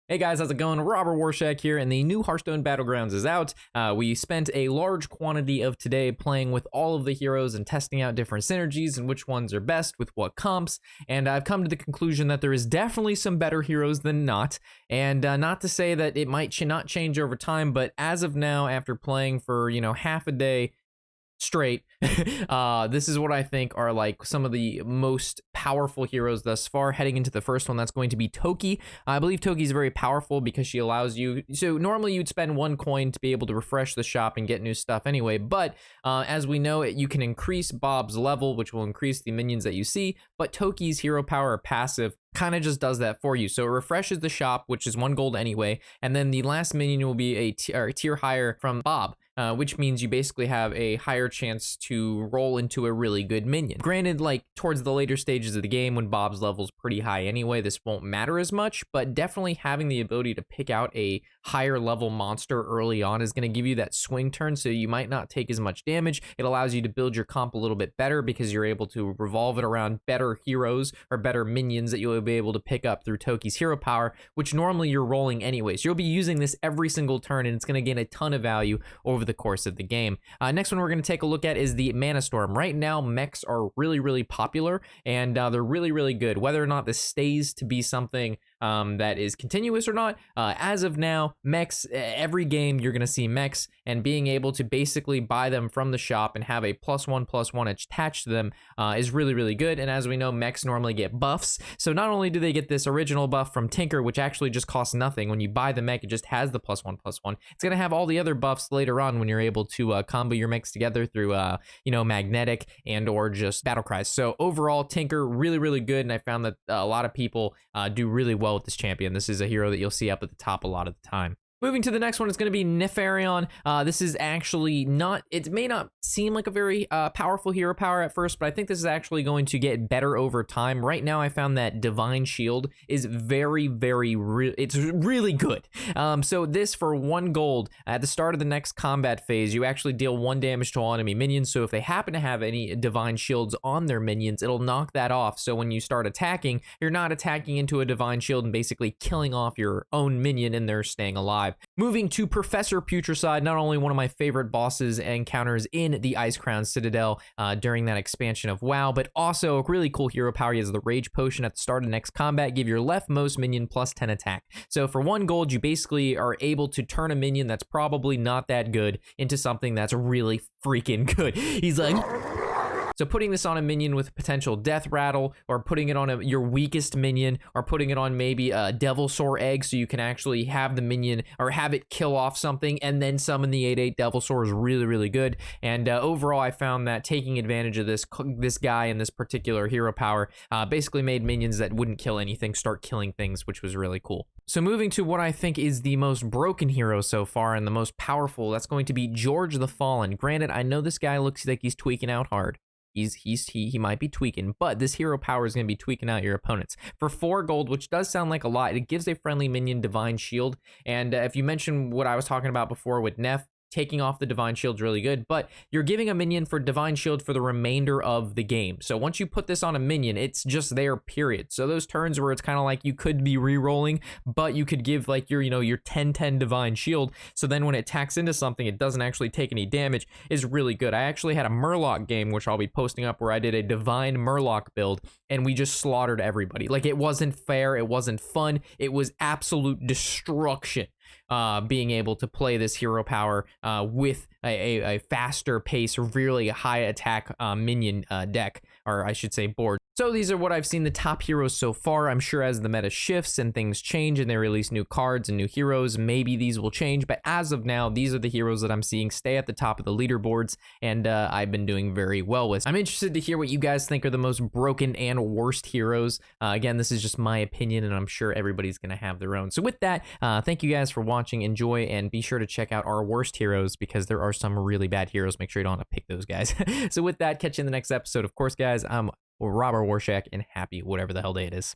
Hey guys, how's it going? Robert Warshak here, and the new Hearthstone Battlegrounds is out. We spent a large quantity of today playing with all of the heroes and testing out different synergies and which ones are best with what comps, and I've come to the conclusion that there is definitely some better heroes than not, and not to say that it might not change over time, but as of now, after playing for, half a day straight, this is what I think are like some of the most powerful heroes thus far. Heading into the first one, that's going to be Toki. I believe Toki is very powerful because she allows you, so normally you'd spend 1 coin to be able to refresh the shop and get new stuff anyway, but as we know, you can increase Bob's level, which will increase the minions that you see, but Toki's hero power passive kind of just does that for you. So it refreshes the shop, which is 1 gold anyway, and then the last minion will be a tier higher from Bob, which means you basically have a higher chance to roll into a really good minion. Granted, like towards the later stages of the game when Bob's level's pretty high anyway, this won't matter as much, but definitely having the ability to pick out a higher level monster early on is going to give you that swing turn, so you might not take as much damage. It allows you to build your comp a little bit better because you're able to revolve it around better heroes or better minions that you'll be able to pick up through Toki's hero power, which normally you're rolling anyway. So you'll be using this every single turn, and it's going to gain a ton of value over the course of the game. Next one we're going to take a look at is the Manastorm. Right now, mechs are really popular, and they're really good. Whether or not this stays to be something that is continuous or not, as of now, mechs, every game you're going to see mechs, and being able to basically buy them from the shop and have a +1/+1 attached to them is really good. And as we know, mechs normally get buffs, so not only do they get this original buff from Tinker, which actually just costs nothing. When you buy the mech, it just has the +1/+1. It's going to have all the other buffs later on when you're able to combo your mechs together through magnetic and or just battle cries. So overall, Tinker really good, and I found that a lot of people do really well with this champion. This is a hero that you'll see up at the top a lot of the time. Moving to the next one, it's going to be Neff Ariane. This is actually not, it may not seem like a very powerful hero power at first, but I think this is actually going to get better over time. Right now, I found that Divine Shield is it's really good. So this, for 1 gold, at the start of the next combat phase, you actually deal 1 damage to all enemy minions. So if they happen to have any Divine Shields on their minions, it'll knock that off. So when you start attacking, you're not attacking into a Divine Shield and basically killing off your own minion and they're staying alive. Moving to Professor Futureside, not only one of my favorite bosses and encounters in the Ice Crown Citadel during that expansion of WoW, but also a really cool hero power. He has the Rage Potion at the start of next combat. Give your leftmost minion +10 attack. So for 1 gold, you basically are able to turn a minion that's probably not that good into something that's really freaking good. He's like... So putting this on a minion with potential death rattle, or putting it on your weakest minion, or putting it on maybe a Devil Sore egg, so you can actually have the minion or have it kill off something and then summon the 8/8 Devil Sore is really good. And overall, I found that taking advantage of this guy and this particular hero power basically made minions that wouldn't kill anything start killing things, which was really cool. So moving to what I think is the most broken hero so far and the most powerful, that's going to be Gorge the Fallen. Granted, I know this guy looks like he's tweaking out hard. He might be tweaking, but this hero power is going to be tweaking out your opponents. For 4 gold, which does sound like a lot, it gives a friendly minion Divine Shield. And if you mention what I was talking about before with Neff, taking off the Divine Shield's really good, but you're giving a minion for Divine Shield for the remainder of the game. So once you put this on a minion, it's just there, period. So those turns where it's kind of like you could be re-rolling, but you could give like your 10/10 Divine Shield, so then when it attacks into something, it doesn't actually take any damage, is really good. I actually had a Murloc game, which I'll be posting up, where I did a Divine Murloc build, and we just slaughtered everybody. Like, it wasn't fair, it wasn't fun, it was absolute destruction. Being able to play this hero power with a faster pace, really high attack minion deck, or I should say board. So these are what I've seen the top heroes so far. I'm sure as the meta shifts and things change and they release new cards and new heroes, maybe these will change. But as of now, these are the heroes that I'm seeing stay at the top of the leaderboards, and I've been doing very well with. I'm interested to hear what you guys think are the most broken and worst heroes. Again, this is just my opinion, and I'm sure everybody's going to have their own. So with that, thank you guys for watching. Enjoy, and be sure to check out our worst heroes, because there are some really bad heroes. Make sure you don't have to pick those guys. So with that, catch you in the next episode. Of course, guys, I'm Robert Warshak, and happy whatever the hell day it is.